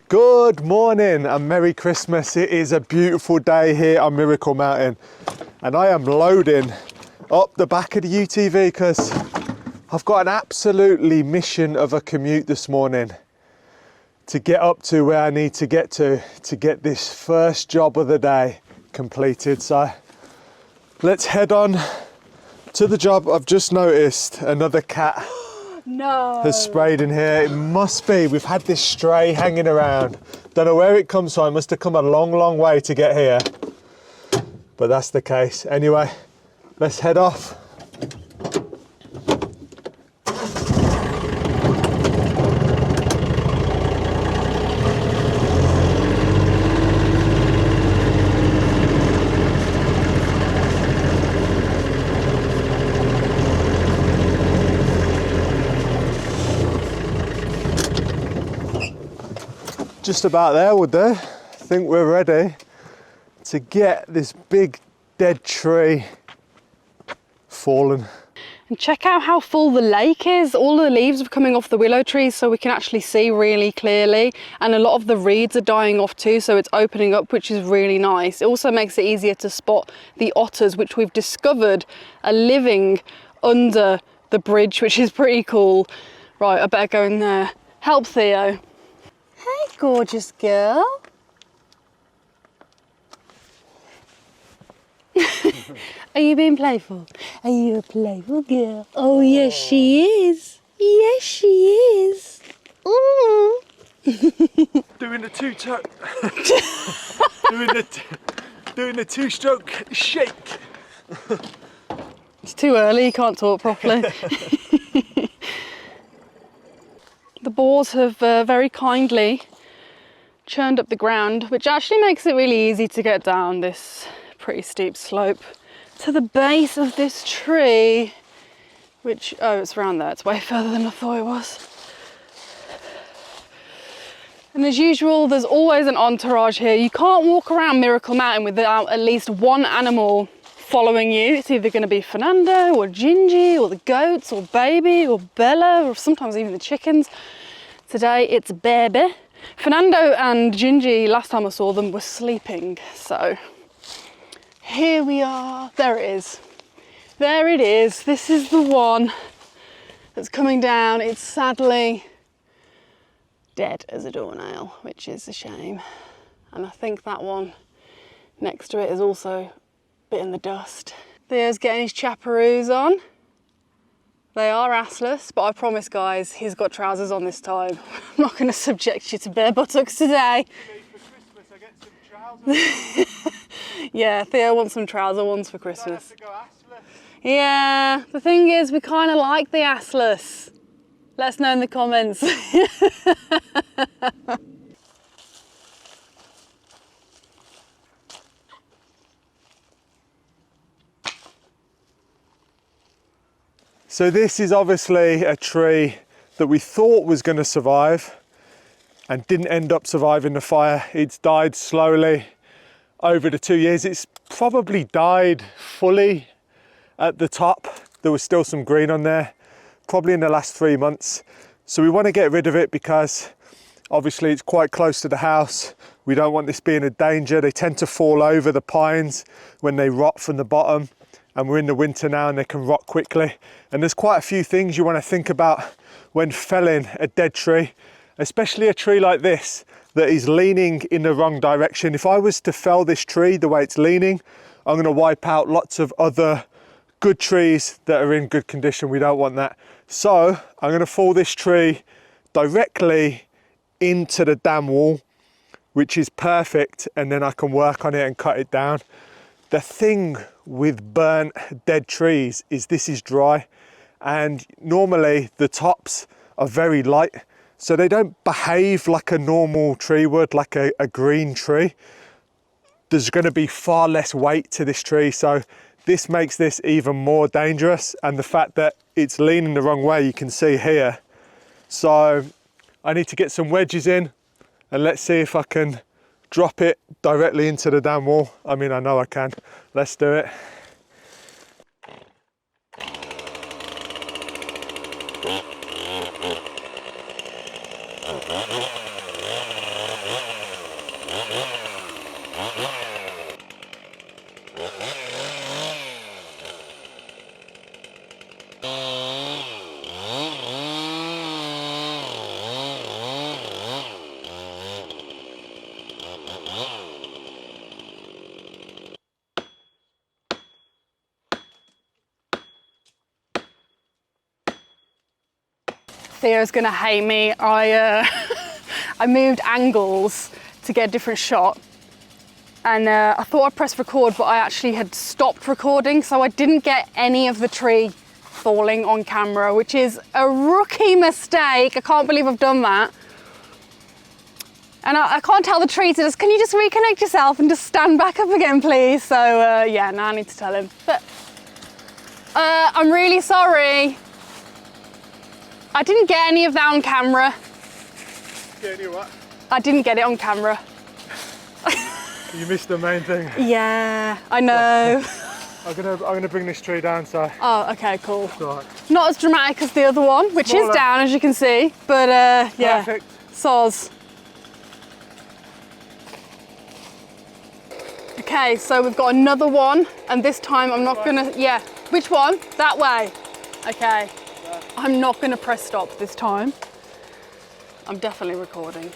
Good morning and Merry Christmas. It is a beautiful day here on Miracle Mountain and I am loading up the back of the UTV because I've got an absolutely mission of a commute this morning to get up to where I need to get this first job of the day completed. So let's head on to the job. I've just noticed another cat has sprayed in here. It must be, we've had this stray hanging around. Don't know where it comes from. It must have come a long way to get here. But that's the case. Anyway, let's head off. Just about there, would they? I think we're ready to get this big dead tree fallen. And check out how full the lake is. All the leaves are coming off the willow trees so we can actually see really clearly. And a lot of the reeds are dying off too, so it's opening up, which is really nice. It also makes it easier to spot the otters, which we've discovered are living under the bridge, which is pretty cool. Right, I better go in there. Help Theo. Hey, gorgeous girl. Are you being playful? Are you a playful girl? Oh, yes, she is. Yes, she is. Ooh. Doing the doing the two-stroke shake. It's too early, you can't talk properly. The boars have very kindly churned up the ground, which actually makes it really easy to get down this pretty steep slope to the base of this tree, which, oh, it's around there. It's way further than I thought it was. And as usual, there's always an entourage here. You can't walk around Miracle Mountain without at least one animal following you. It's either going to be Furrnando or Ginjey or the goats or Baby or Bella or sometimes even the chickens. Today it's Baby. Furrnando and Ginjey, last time I saw them, were sleeping. So here we are. There it is. There it is. This is the one that's coming down. It's sadly dead as a doornail, which is a shame. And I think that one next to it is also bit in the dust. Theo's getting his chaperoos on. They are assless, but I promise guys, he's got trousers on this time. I'm not going to subject you to bare buttocks today. For Christmas, I get some trousers. Yeah, Theo wants some trouser ones for Christmas. I have to go assless. Yeah, the thing is, we kind of like the assless. Let us know in the comments. So this is obviously a tree that we thought was going to survive and didn't end up surviving the fire. It's died slowly over the 2 years. It's probably died fully at the top. There was still some green on there, probably in the last 3 months. So we want to get rid of it because obviously it's quite close to the house. We don't want this being a danger. They tend to fall over, the pines, when they rot from the bottom. And we're in the winter now and they can rot quickly. And there's quite a few things you want to think about when felling a dead tree, especially a tree like this that is leaning in the wrong direction. If I was to fell this tree the way it's leaning, I'm going to wipe out lots of other good trees that are in good condition. We don't want that. So I'm going to fall this tree directly into the dam wall, which is perfect. And then I can work on it and cut it down. The thing with burnt dead trees is this is dry, and normally the tops are very light, so they don't behave like a normal tree would, like a green tree. There's going to be far less weight to this tree, so this makes this even more dangerous. And the fact that it's leaning the wrong way, you can see here. So I need to get some wedges in and let's see if I can drop it directly into the dam wall. I mean, I know I can. Let's do it. Theo's gonna hate me. I moved angles to get a different shot, and I thought I pressed record, but I actually had stopped recording, so I didn't get any of the tree falling on camera, which is a rookie mistake. I can't believe I've done that. And I can't tell the tree to just, can you just reconnect yourself and just stand back up again, please? So yeah, now I need to tell him. But I'm really sorry. I didn't get any of that on camera. Get any what? I didn't get it on camera. You missed the main thing. Yeah, I know. I'm gonna bring this tree down, so. Oh, okay, cool. It's all right. Not as dramatic as the other one, which is down, as you can see, but yeah, Perfect. soz. Okay, so we've got another one, and this time I'm not gonna, yeah, which one? That way. Okay, I'm not gonna press stop this time. I'm definitely recording.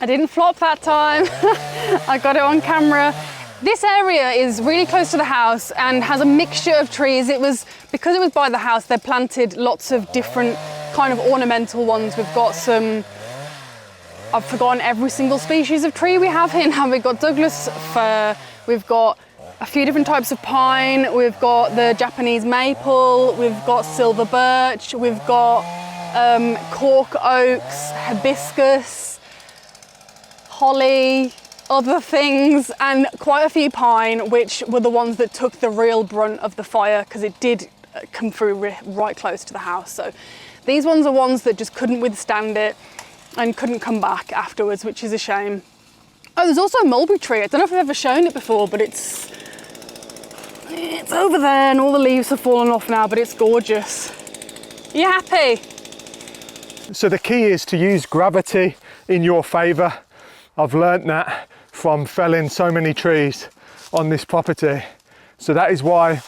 I didn't flop that time. I got it on camera. This area is really close to the house and has a mixture of trees. Because it was by the house, they planted lots of different kind of ornamental ones. We've got some, I've forgotten every single species of tree we have here now. We've got Douglas fir, we've got a few different types of pine, we've got the Japanese maple, we've got silver birch, we've got cork oaks, hibiscus, holly, other things, and quite a few pine, which were the ones that took the real brunt of the fire because it did come through right close to the house. So these ones are ones that just couldn't withstand it and couldn't come back afterwards, which is a shame. Oh, there's also a mulberry tree. I don't know if I've ever shown it before, but it's over there and all the leaves have fallen off now, but it's gorgeous. Are you happy? So the key is to use gravity in your favour. I've learnt that from felling so many trees on this property. So that is why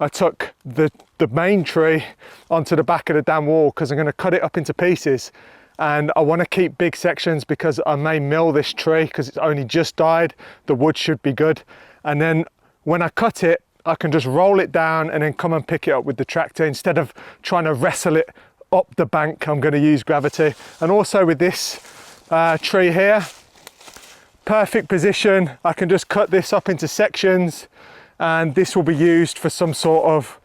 I took the main tree onto the back of the dam wall, because I'm going to cut it up into pieces, and I want to keep big sections because I may mill this tree because it's only just died. The wood should be good, and then when I cut it I can just roll it down and then come and pick it up with the tractor instead of trying to wrestle it up the bank. I'm going to use gravity. And also with this tree here, perfect position. I can just cut this up into sections, and this will be used for some sort of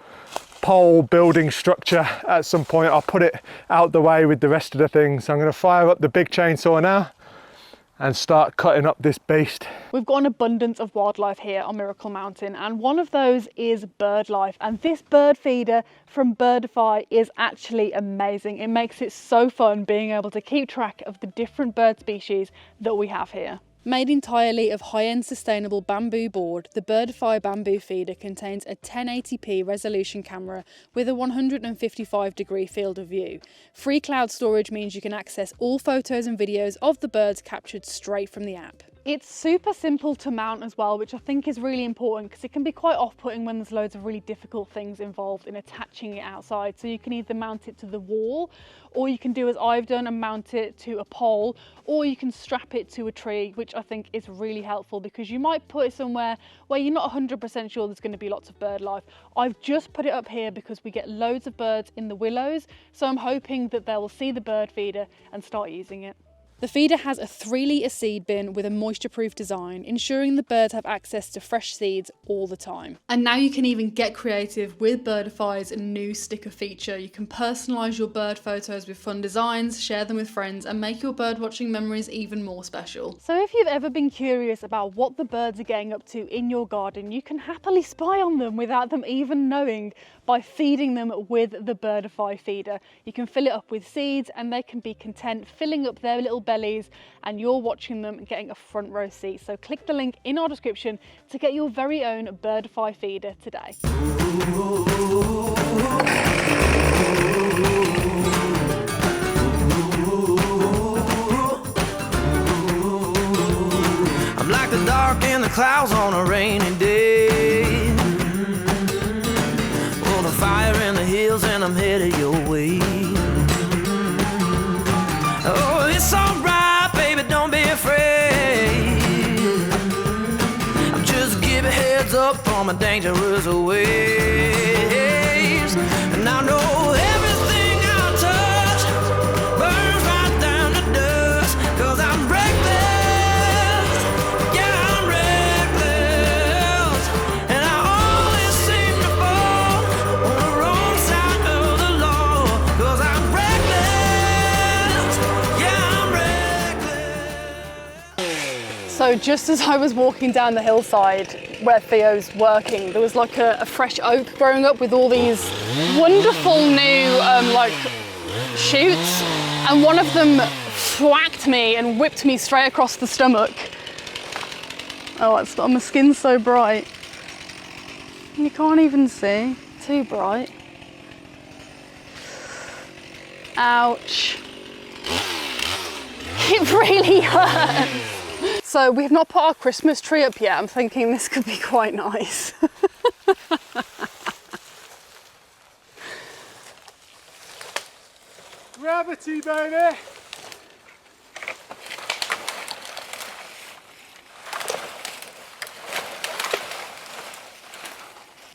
pole building structure at some point. I'll put it out the way with the rest of the things. So I'm going to fire up the big chainsaw now and start cutting up this beast. We've got an abundance of wildlife here on Miracle Mountain, and one of those is bird life. And this bird feeder from Birdify is actually amazing. It makes it so fun being able to keep track of the different bird species that we have here. Made entirely of high-end sustainable bamboo board, the Birdify bamboo feeder contains a 1080p resolution camera with a 155-degree field of view. Free cloud storage means you can access all photos and videos of the birds captured straight from the app. It's super simple to mount as well, which I think is really important because it can be quite off-putting when there's loads of really difficult things involved in attaching it outside. So you can either mount it to the wall, or you can do as I've done and mount it to a pole, or you can strap it to a tree, which I think is really helpful because you might put it somewhere where you're not 100% sure there's going to be lots of bird life. I've just put it up here because we get loads of birds in the willows, so I'm hoping that they will see the bird feeder and start using it. The feeder has a 3-litre seed bin with a moisture-proof design, ensuring the birds have access to fresh seeds all the time. And now you can even get creative with Birdify's new sticker feature. You can personalise your bird photos with fun designs, share them with friends, and make your birdwatching memories even more special. So if you've ever been curious about what the birds are getting up to in your garden, you can happily spy on them without them even knowing by feeding them with the Birdify feeder. You can fill it up with seeds and they can be content filling up their little bellies, and you're watching them and getting a front row seat. So click the link in our description to get your very own Birdify feeder today. I'm like the dark in the clouds on a rainy day, oh, the fire in the hills and I'm headed your way. Oh, it's alright, baby, don't be afraid. I'm just giving heads up on my dangerous ways. And I know everything I touch burns right down to dust, 'cause I'm reckless, yeah, I'm reckless. And I always seem to fall on the wrong side of the law, 'cause I'm reckless, yeah, I'm reckless. So just as I was walking down the hillside where Theo's working, there was like a fresh oak growing up with all these wonderful new like shoots, and one of them thwacked me and whipped me straight across the stomach. Oh, it's not, my skin's so bright. You can't even see, too bright. Ouch. It really hurts. So we've not put our Christmas tree up yet. I'm thinking this could be quite nice. Gravity, baby!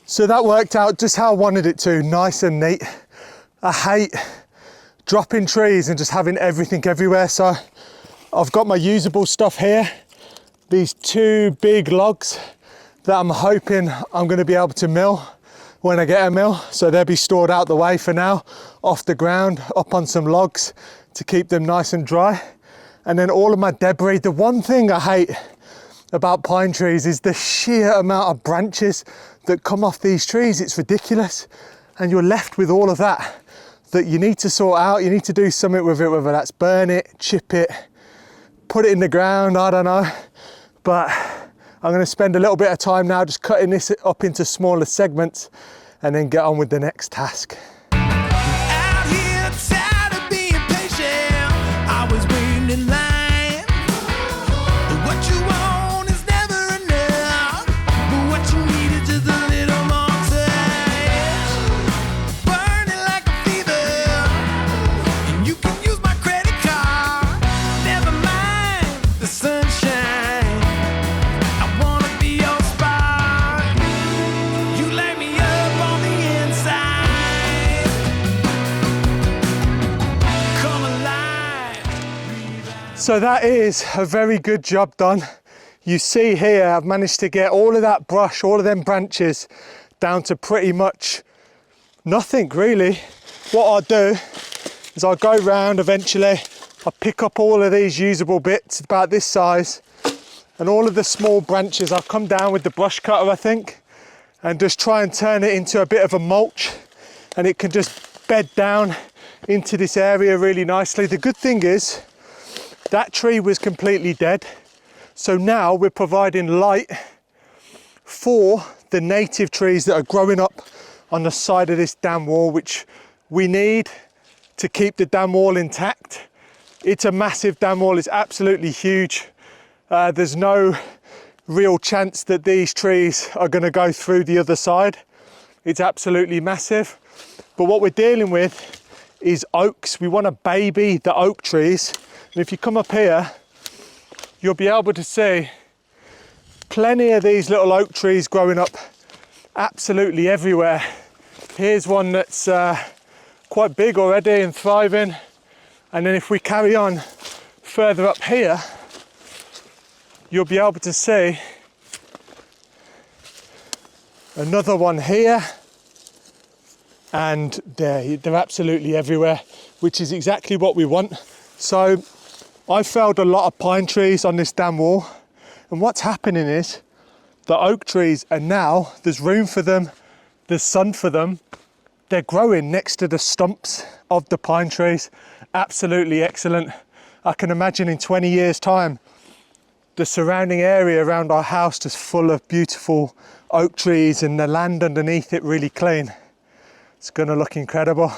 So that worked out just how I wanted it to, nice and neat. I hate dropping trees and just having everything everywhere. So I've got my usable stuff here. These two big logs that I'm hoping I'm going to be able to mill when I get a mill. So they'll be stored out the way for now, off the ground, up on some logs to keep them nice and dry. And then all of my debris. The one thing I hate about pine trees is the sheer amount of branches that come off these trees. It's ridiculous. And you're left with all of that you need to sort out. You need to do something with it, whether that's burn it, chip it, put it in the ground, I don't know. But I'm going to spend a little bit of time now just cutting this up into smaller segments and then get on with the next task. Out here, tired of being patient, always waiting in line. What you want is never enough, but what you need is just a little more touch. Burning like a fever, and you can use my credit card. Never mind the sunshine. I wanna be your spot. You light me up on the inside. Come alive. So that is a very good job done. You see here, I've managed to get all of that brush, all of them branches down to pretty much nothing really. What I'll do is I'll go round eventually, I'll pick up all of these usable bits about this size, and all of the small branches I'll come down with the brush cutter, I think, and just try and turn it into a bit of a mulch, and it can just bed down into this area really nicely. The good thing is that tree was completely dead, so now we're providing light for the native trees that are growing up on the side of this dam wall, which we need to keep the dam wall intact. It's a massive dam wall, it's absolutely huge. There's no real chance that these trees are going to go through the other side. It's absolutely massive. But what we're dealing with is oaks. We want to baby the oak trees. And if you come up here, you'll be able to see plenty of these little oak trees growing up absolutely everywhere. Here's one that's quite big already and thriving. And then if we carry on further up here, you'll be able to see another one here, and they're absolutely everywhere, which is exactly what we want. So I felled a lot of pine trees on this dam wall, and what's happening is the oak trees are now, there's room for them, there's sun for them, they're growing next to the stumps of the pine trees. Absolutely excellent. I can imagine in 20 years' time, the surrounding area around our house just full of beautiful oak trees and the land underneath it really clean. It's gonna look incredible.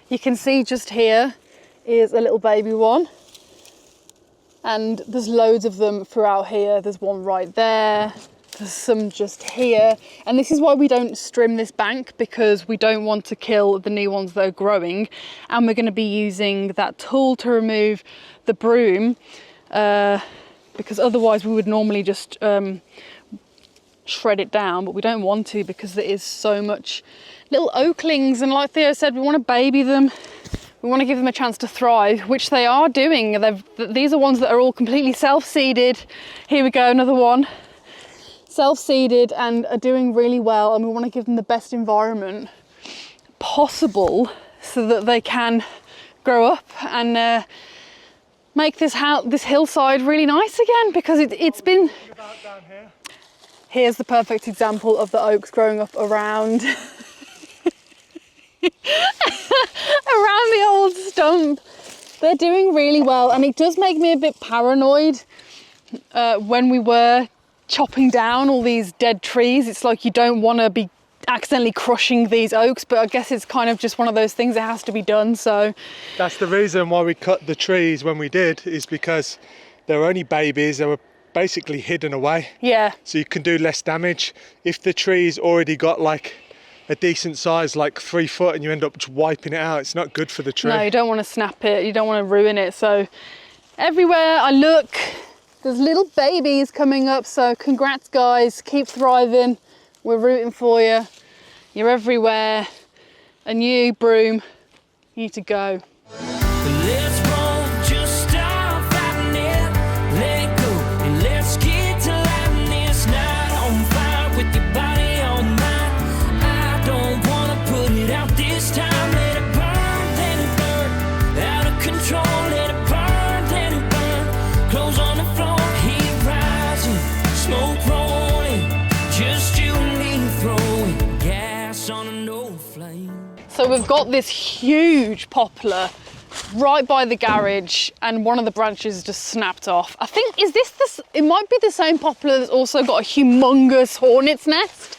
You can see just here is a little baby one. And there's loads of them throughout here. There's one right there. There's some just here. And this is why we don't trim this bank, because we don't want to kill the new ones that are growing. And we're going to be using that tool to remove the broom, because otherwise we would normally just shred it down, but we don't want to because there is so much little oaklings. And like Theo said, we want to baby them. We want to give them a chance to thrive, which they are doing. These are ones that are all completely self-seeded. Here we go, another one. Self-seeded and are doing really well, and we want to give them the best environment possible so that they can grow up and make this hillside really nice again, because it's been... Here's the perfect example of the oaks growing up around around the old stump. They're doing really well, and it does make me a bit paranoid when we were chopping down all these dead trees. It's like you don't want to be accidentally crushing these oaks, but I guess it's kind of just one of those things that has to be done. So that's the reason why we cut the trees when we did, is because they were only babies. They were basically hidden away. Yeah. So you can do less damage. If the tree's already got like a decent size, like 3 foot, and you end up just wiping it out, it's not good for the tree. No, you don't want to snap it. You don't want to ruin it. So everywhere I look, there's little babies coming up. So congrats, guys. Keep thriving. We're rooting for you. You're everywhere. A new broom. You need to go. Let's roll, just stop fighting it. Let it go, and let's get to lighting this night on fire with your body all night. I don't wanna put it out this time. Let it burn, out of control. Let it burn, clothes on the floor, heat rising, smoke rolling, just you and me throwing gas on an old flame. So we've got this huge poplar right by the garage, and one of the branches just snapped off. I think, it might be the same poplar that's also got a humongous hornet's nest.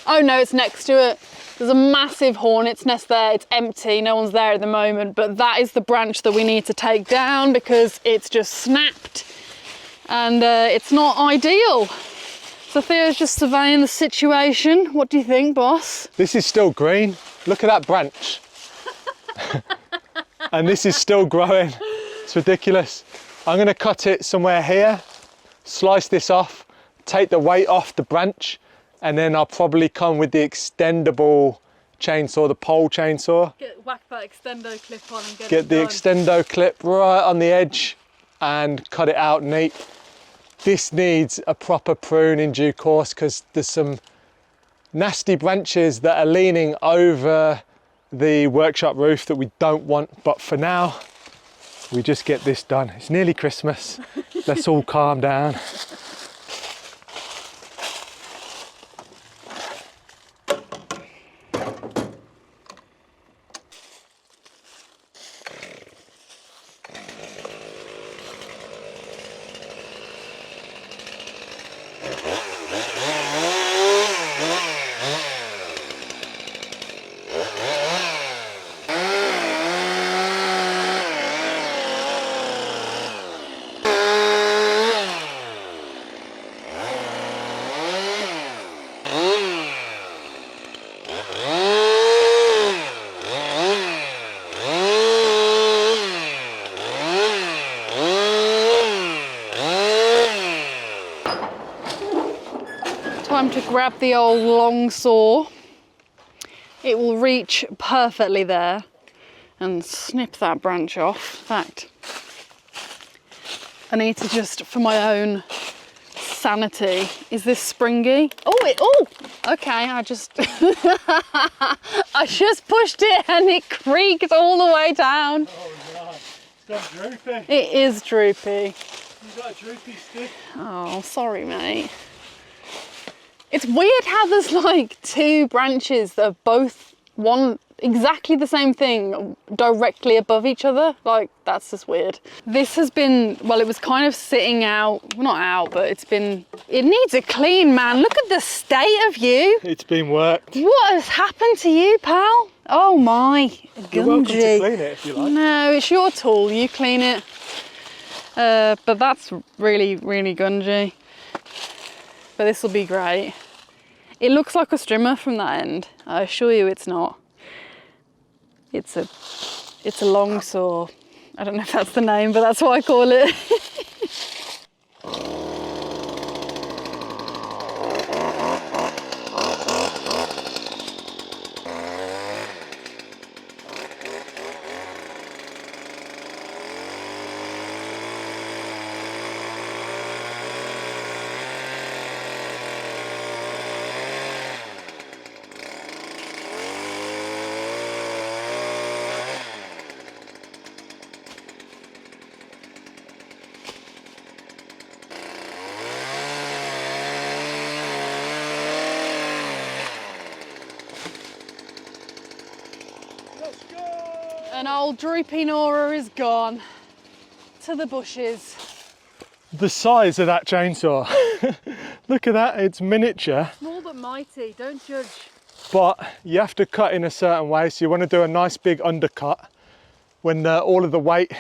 Oh no, it's next to it. There's a massive hornet's nest there. It's empty, no one's there at the moment, but that is the branch that we need to take down because it's just snapped and it's not ideal. So Theo's just surveying the situation. What do you think, boss? This is still green. Look at that branch. And this is still growing. It's ridiculous. I'm going to cut it somewhere here, slice this off, take the weight off the branch, and then I'll probably come with the extendable chainsaw, the pole chainsaw. Whack that extendo clip on and get the extendo clip right on the edge and cut it out neat. This needs a proper prune in due course because there's some nasty branches that are leaning over the workshop roof that we don't want, but for now we just get this done. It's nearly Christmas. Let's all calm down. Time to grab the old long saw. It will reach perfectly there and snip that branch off. In fact, I need to just, for my own sanity, is this springy? Okay, I just pushed it and it creaked all the way down. Oh no, it's gone droopy. It is droopy. You've got a droopy stick. Oh, sorry, mate. It's weird how there's like two branches that are both, one exactly the same thing directly above each other. Like, that's just weird. This has been, well, it was kind of sitting out, well, not out, but it needs a clean, man. Look at the state of you. It's been worked. What has happened to you, pal? Oh my, You're welcome to Ginjey. clean it if you like. No, it's your tool, you clean it. But that's really, really Ginjey. But this will be great. It looks like a strimmer from that end. I assure you it's not. It's a long saw. I don't know if that's the name, but that's what I call it. And old droopy Nora is gone to the bushes. The size of that chainsaw. Look at that, it's miniature. Small but mighty, don't judge. But you have to cut in a certain way, so you want to do a nice big undercut when all of the weight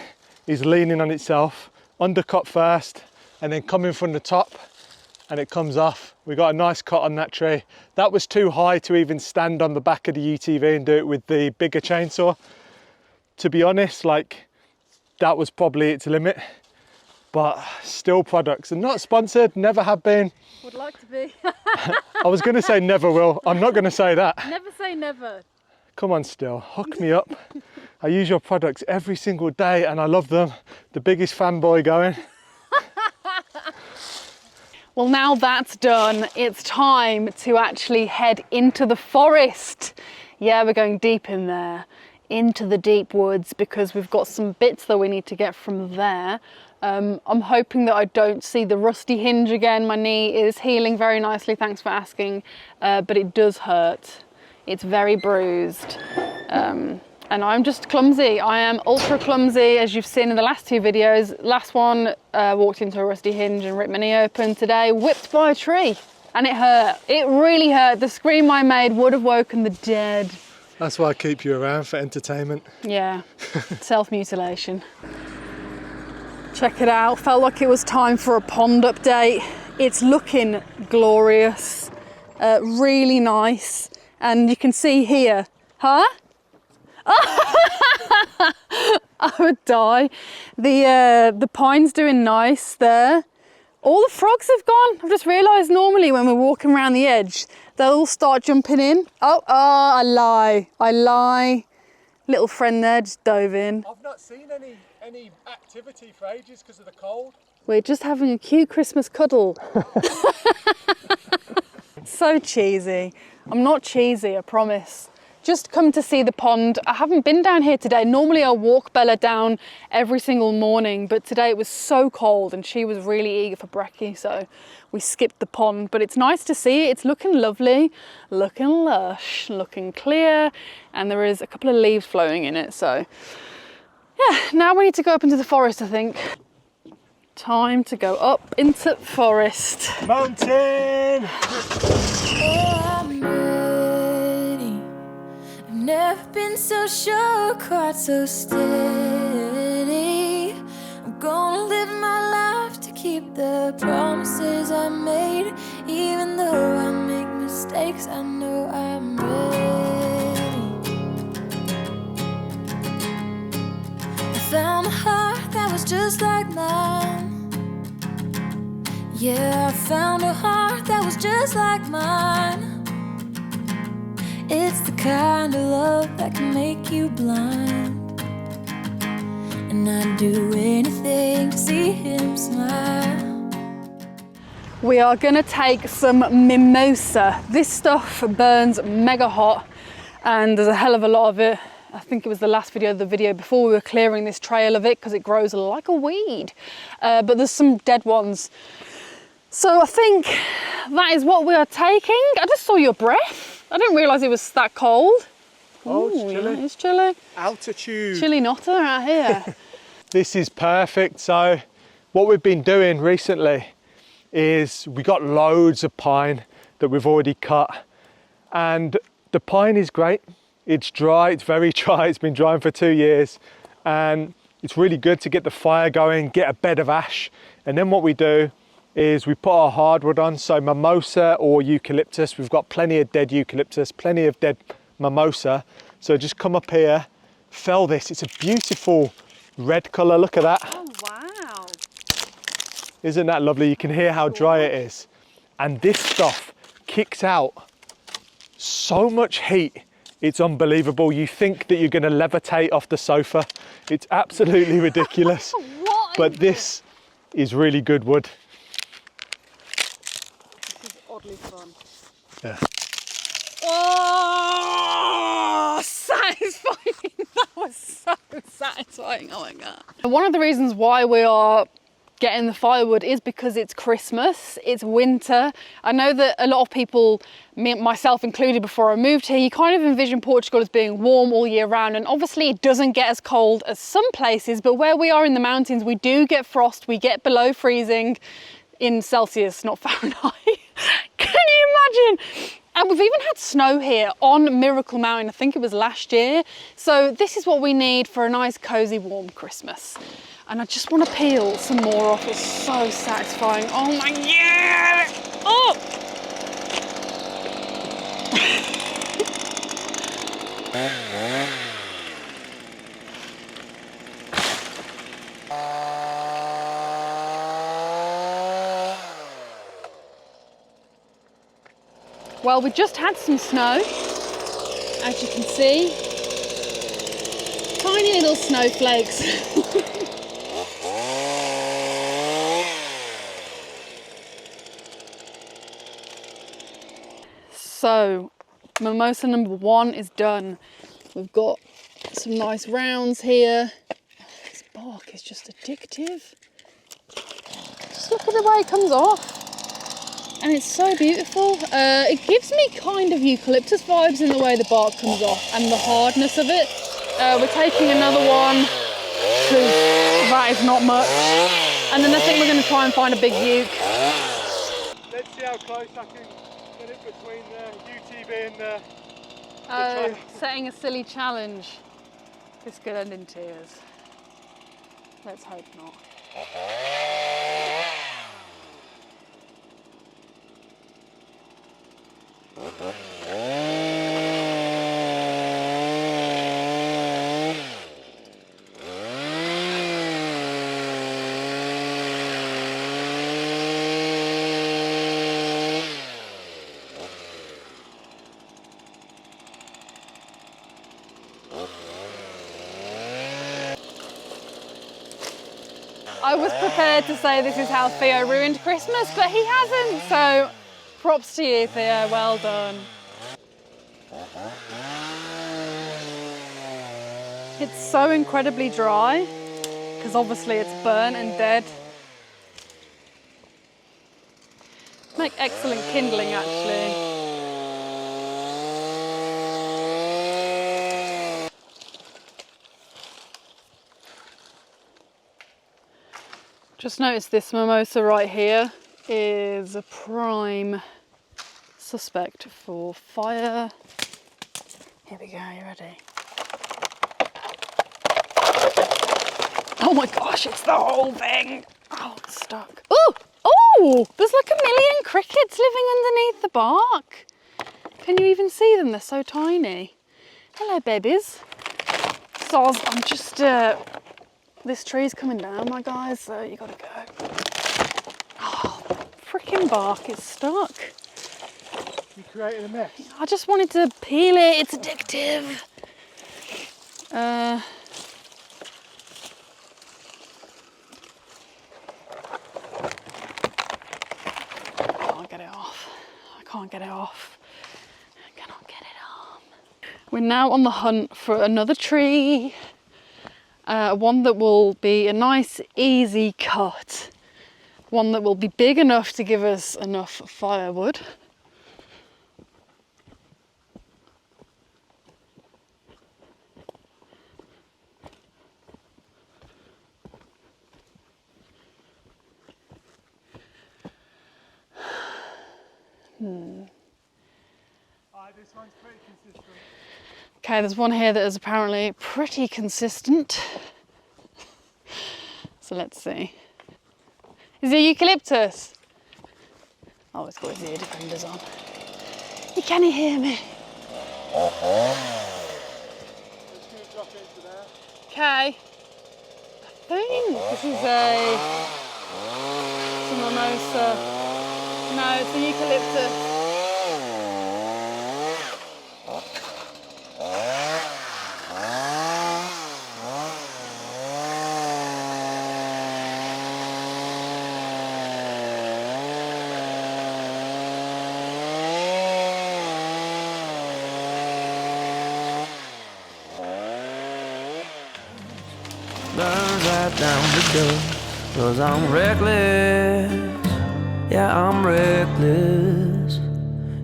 is leaning on itself. Undercut first and then come in from the top and it comes off. We got a nice cut on that tree. That was too high to even stand on the back of the UTV and do it with the bigger chainsaw. To be honest, like, that was probably its limit. But still products, and not sponsored, never have been. Would like to be. I was gonna say never will, I'm not gonna say that. Never say never. Come on Still, hook me up. I use your products every single day and I love them. The biggest fanboy going. Well, now that's done, it's time to actually head into the forest. Yeah, we're going deep in there, into the deep woods, because we've got some bits that we need to get from there. I'm hoping that I don't see the rusty hinge again. My knee is healing very nicely, thanks for asking, but it does hurt. It's very bruised. And I'm just clumsy. I am ultra clumsy, as you've seen in the last two videos. Last one, walked into a rusty hinge and ripped my knee open. Today, whipped by a tree. And it hurt. It really hurt. The scream I made would have woken the dead. That's why I keep you around, for entertainment. Yeah, self-mutilation. Check it out. Felt like it was time for a pond update. It's looking glorious. Really nice. And you can see here, huh? I would die. The pine's doing nice there. All the frogs have gone. I've just realised normally when we're walking around the edge, they'll all start jumping in. Oh, I lie. Little friend there just dove in. I've not seen any activity for ages because of the cold. We're just having a cute Christmas cuddle. So cheesy. I'm not cheesy, I promise. Just come to see the pond. I haven't been down here today. Normally I walk Bella down every single morning, but today it was so cold and she was really eager for brekkie, so we skipped the pond. But it's nice to see it. It's looking lovely, looking lush, looking clear, and there is a couple of leaves flowing in it. So yeah, now we need to go up into the forest, I think. Time to go up into forest. Mountain! I'm ready. I've never been so sure, quite so steady. I'm gonna live my life to keep the promises I made. Even though I make mistakes, I know I'm ready. I found a heart that was just like mine. Yeah, I found a heart that was just like mine. It's the kind of love that can make you blind. And I'd do anything to see him smile. We are gonna take some Mimosa. This stuff burns mega hot and there's a hell of a lot of it. I think it was the last video, the video before, we were clearing this trail of it because it grows like a weed. But there's some dead ones. So I think that is what we are taking. I just saw your breath. I didn't realise it was that cold. Oh, it's Ooh, chilly. yeah, it's chilly. Altitude. Chilly knotter out here. This is perfect. So what we've been doing recently is we got loads of pine that we've already cut, and the pine is great. It's dry, it's very dry. It's been drying for 2 years, and it's really good to get the fire going, get a bed of ash. And then what we do is we put our hardwood on, so mimosa or eucalyptus. We've got plenty of dead eucalyptus, plenty of dead mimosa. So just come up here, fell this. It's a beautiful red colour, look at that. Oh, wow. Isn't that lovely? You can hear how dry it is. And this stuff kicks out so much heat. It's unbelievable. You think that you're gonna levitate off the sofa. It's absolutely ridiculous. What But is this is really good wood. This is oddly fun. Yeah. Oh, satisfying. That was so satisfying. Oh my God. One of the reasons why we are getting the firewood is because it's Christmas, it's winter. I know that a lot of people, myself included before I moved here, you kind of envision Portugal as being warm all year round, and obviously it doesn't get as cold as some places, but where we are in the mountains, we do get frost, we get below freezing in Celsius, not Fahrenheit. Can you imagine? And we've even had snow here on Miracle Mountain, I think it was last year. So this is what we need for a nice, cozy, warm Christmas. And I just want to peel some more off. It's so satisfying. Oh my God! Oh! Well, we just had some snow, as you can see. Tiny little snowflakes. So, mimosa number 1 is done. We've got some nice rounds here. Oh, this bark is just addictive. Just look at the way it comes off. And it's so beautiful. It gives me kind of eucalyptus vibes in the way the bark comes off and the hardness of it. We're taking another one because that is not much. And then I think we're going to try and find a big uke. Let's see how close I can get it between the UTV and the Oh, setting a silly challenge. This could end in tears. Let's hope not. I was prepared to say this is how Theo ruined Christmas, but he hasn't, so props to you, Theo, well done. It's so incredibly dry, because obviously it's burnt and dead. Make excellent kindling, actually. Just noticed this mimosa right here is a prime suspect for fire. Here we go, you ready? Oh my gosh, it's the whole thing. Oh, it's stuck. Ooh, oh, there's like a million crickets living underneath the bark. Can you even see them? They're so tiny. Hello, babies. So I'm just, this tree's coming down, my guys, so you gotta go. Oh, freaking bark is stuck. You created a mess. I just wanted to peel it, it's addictive. I can't get it off. I can't get it off. I cannot get it off. We're now on the hunt for another tree. One that will be a nice, easy cut. One that will be big enough to give us enough firewood. this one's pretty consistent. Okay, there's one here that is apparently pretty consistent. So let's see. Is it eucalyptus? Oh, it's got his ear defenders on. Can he hear me? Just gonna drop into there. Okay. I think this is a mimosa. No, it's a eucalyptus. Burns right down the door, 'cause I'm reckless. Yeah, I'm reckless.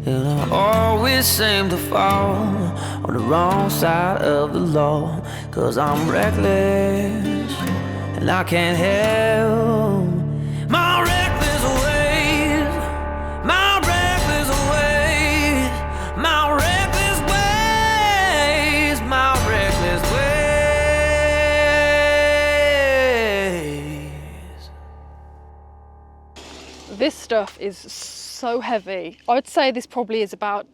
And I always seem to fall on the wrong side of the law, 'cause I'm reckless. And I can't help my reckless ways, my reckless ways, my reckless ways, my reckless ways. This stuff is so heavy. I would say this probably is about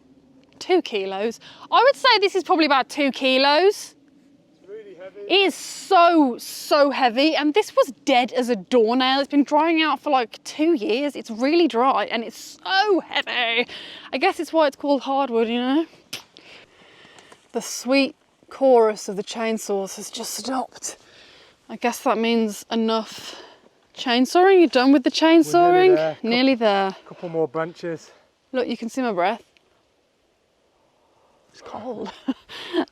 2 kilos. I would say this is probably about 2 kilos. It's really heavy. It is so heavy, and this was dead as a doornail. It's been drying out for like 2 years. It's really dry and it's so heavy. I guess it's why it's called hardwood, you know? The sweet chorus of the chainsaws has just stopped. I guess that means enough chainsawing. You're done with the chainsawing? Nearly there. Couple more branches. Look, you can see my breath. It's cold.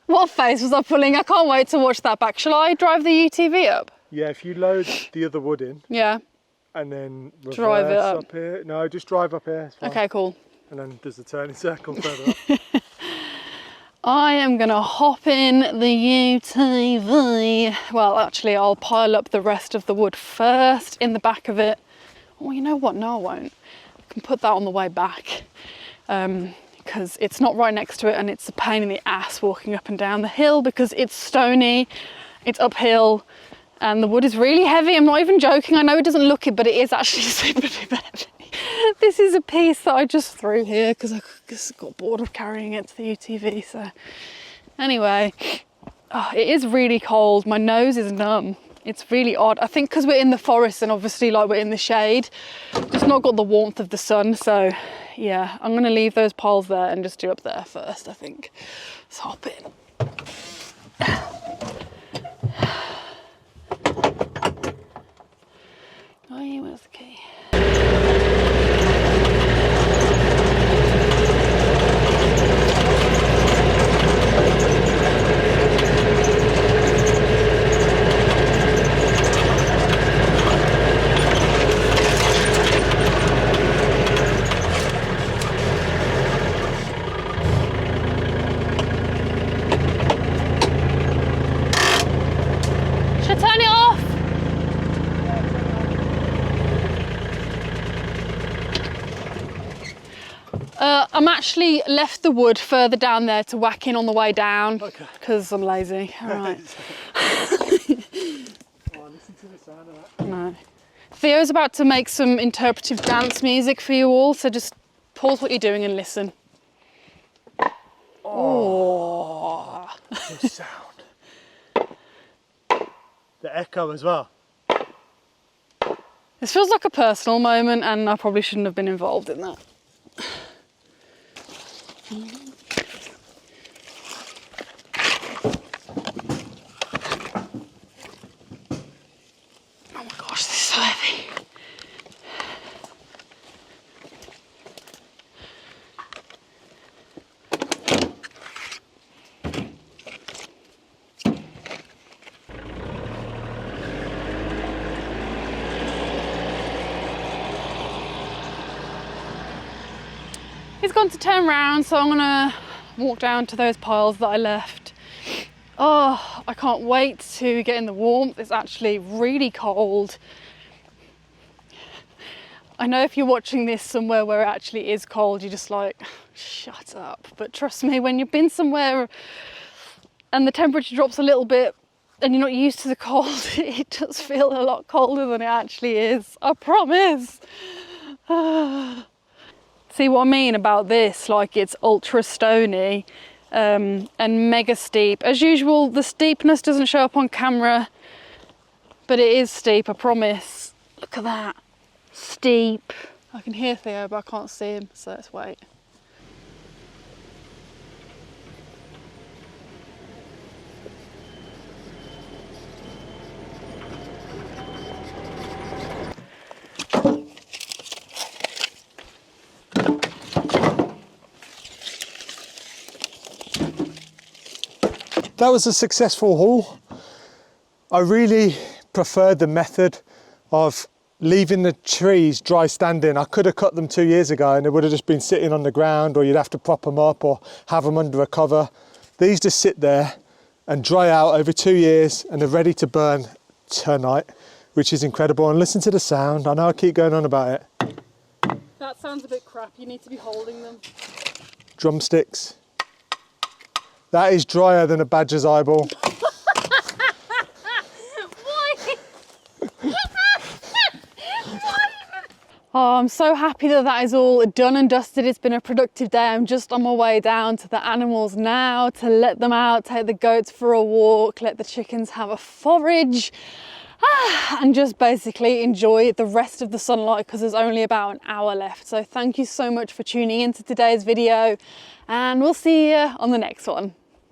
What face was I pulling? I can't wait to watch that back. Shall I drive the UTV up? Yeah, if you load the other wood in Yeah. and then reverse Drive it up. here. No, just drive up here. It's fine. Okay, cool. And then there's a turning circle further up. I am gonna hop in the UTV. Well, actually, I'll pile up the rest of the wood first in the back of it. Oh, you know what? No, I won't. I can put that on the way back because it's not right next to it, and it's a pain in the ass walking up and down the hill because it's stony, it's uphill, and the wood is really heavy. I'm not even joking. I know it doesn't look it, but it is actually super duper heavy. This is a piece that I just threw here because I just got bored of carrying it to the UTV. So anyway, it is really cold. My nose is numb. It's really odd. I think because we're in the forest and obviously like we're in the shade, it's not got the warmth of the sun. So yeah, I'm gonna leave those piles there and just do up there first, I think. Let's hop in. Oh yeah, where's the key? Should I turn it off? I'm actually left the wood further down there to whack in on the way down because I'm lazy. All right. Oh, listen to the sound of that. No. Theo's about to make some interpretive dance music for you all, so just pause what you're doing and listen. Oh. The sound. The echo as well. This feels like a personal moment, and I probably shouldn't have been involved in that. Oh my gosh, this is so heavy. He's gone to turn round, so I'm gonna walk down to those piles that I left. Oh, I can't wait to get in the warmth. It's actually really cold. I know if you're watching this somewhere where it actually is cold, you're just like, shut up. But trust me, when you've been somewhere and the temperature drops a little bit and you're not used to the cold, it does feel a lot colder than it actually is. I promise. See what I mean about this? Like, it's ultra stony and mega steep. As usual, the steepness doesn't show up on camera, but it is steep, I promise. Look at that. Steep. I can hear Theo, but I can't see him, so let's wait. That was a successful haul. I really preferred the method of leaving the trees dry standing. I could have cut them 2 years ago and they would have just been sitting on the ground, or you'd have to prop them up or have them under a cover. These just sit there and dry out over 2 years and they're ready to burn tonight, which is incredible. And listen to the sound. I know I keep going on about it. That sounds a bit crap. You need to be holding them. Drumsticks. That is drier than a badger's eyeball. Oh, I'm so happy that that is all done and dusted. It's been a productive day. I'm just on my way down to the animals now to let them out, take the goats for a walk, let the chickens have a forage, and just basically enjoy the rest of the sunlight because there's only about an hour left. So thank you so much for tuning into today's video, and we'll see you on the next one.